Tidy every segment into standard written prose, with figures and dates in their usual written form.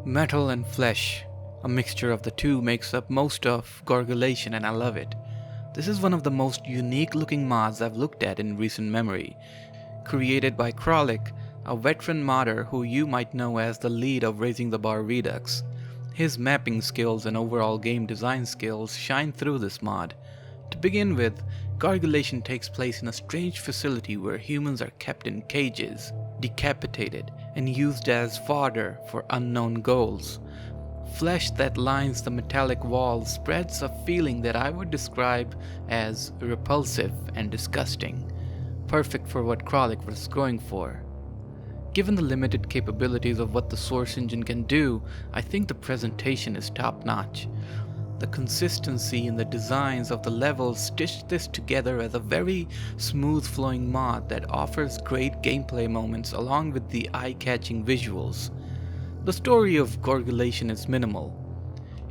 Metal and flesh, a mixture of the two makes up most of Goreagulation and I love it. This is one of the most unique looking mods I've looked at in recent memory. Created by Grotesque, a veteran modder who you might know as the lead of Raising the Bar Redux. His mapping skills and overall game design skills shine through this mod. To begin with, Goreagulation takes place in a strange facility where humans are kept in cages, decapitated, and used as fodder for unknown goals. Flesh that lines the metallic walls spreads a feeling that I would describe as repulsive and disgusting, perfect for what Grotesque was going for. Given the limited capabilities of what the Source engine can do, I think the presentation is top-notch. The consistency in the designs of the levels stitched this together as a very smooth-flowing mod that offers great gameplay moments along with the eye-catching visuals. The story of Goreagulation is minimal.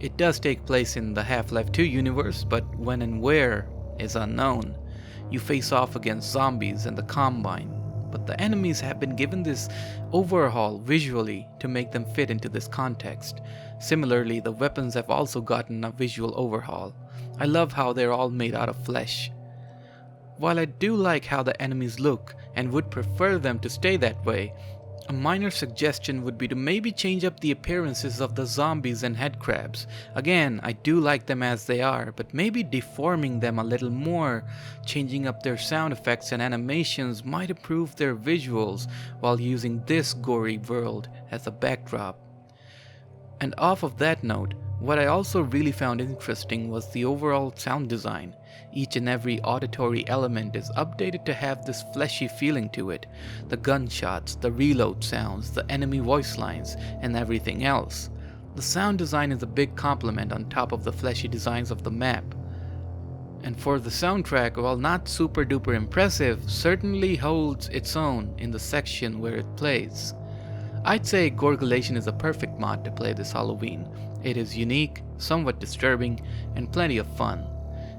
It does take place in the Half-Life 2 universe, but when and where is unknown. You face off against zombies and the Combine, but the enemies have been given this overhaul visually to make them fit into this context. Similarly, the weapons have also gotten a visual overhaul. I love how they're all made out of flesh. While I do like how the enemies look and would prefer them to stay that way, a minor suggestion would be to maybe change up the appearances of the zombies and headcrabs. Again, I do like them as they are, but maybe deforming them a little more, changing up their sound effects and animations might improve their visuals while using this gory world as a backdrop. And off of that note, what I also really found interesting was the overall sound design. Each and every auditory element is updated to have this fleshy feeling to it. The gunshots, the reload sounds, the enemy voice lines, and everything else. The sound design is a big compliment on top of the fleshy designs of the map. And for the soundtrack, while not super duper impressive, certainly holds its own in the section where it plays. I'd say Goreagulation is a perfect mod to play this Halloween. It is unique, somewhat disturbing, and plenty of fun.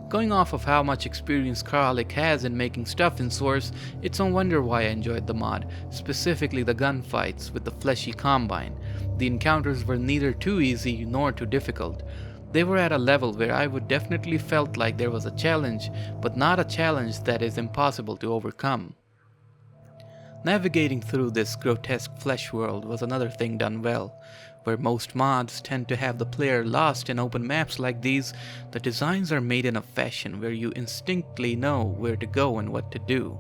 Going off of how much experience Grotesque has in making stuff in Source, it's no wonder why I enjoyed the mod, specifically the gunfights with the fleshy Combine. The encounters were neither too easy nor too difficult. They were at a level where I would definitely felt like there was a challenge, but not a challenge that is impossible to overcome. Navigating through this grotesque flesh world was another thing done well. Where most mods tend to have the player lost in open maps like these, the designs are made in a fashion where you instinctively know where to go and what to do.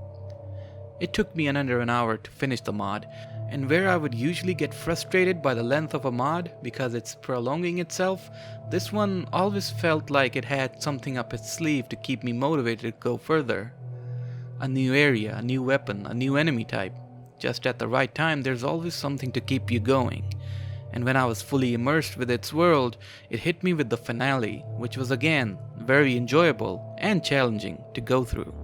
It took me under an hour to finish the mod, and where I would usually get frustrated by the length of a mod because it's prolonging itself, this one always felt like it had something up its sleeve to keep me motivated to go further. A new area, a new weapon, a new enemy type. Just at the right time, there's always something to keep you going. And when I was fully immersed with its world, it hit me with the finale, which was again very enjoyable and challenging to go through.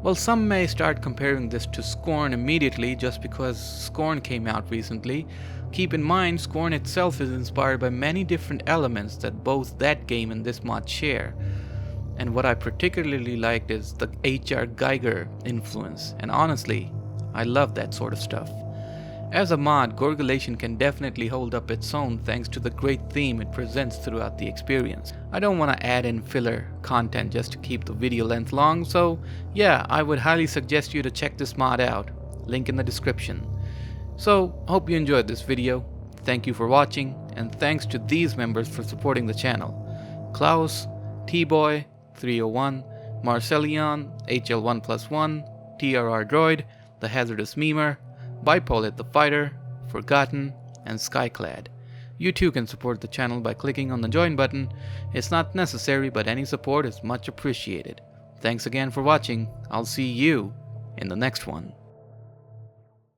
While some may start comparing this to Scorn immediately just because Scorn came out recently, keep in mind Scorn itself is inspired by many different elements that both that game and this mod share. And what I particularly liked is the H.R. Giger influence, and honestly, I love that sort of stuff. As a mod, Goreagulation can definitely hold up its own thanks to the great theme it presents throughout the experience. I don't want to add in filler content just to keep the video length long, so yeah, I would highly suggest you to check this mod out. Link in the description. So, hope you enjoyed this video. Thank you for watching, and thanks to these members for supporting the channel. Klaus, T-Boy, 301, Marcelion, HL1+1, TRR Droid, The Hazardous Memer, Bipolit the Fighter, Forgotten, and Skyclad. You too can support the channel by clicking on the join button. It's not necessary, but any support is much appreciated. Thanks again for watching. I'll see you in the next one.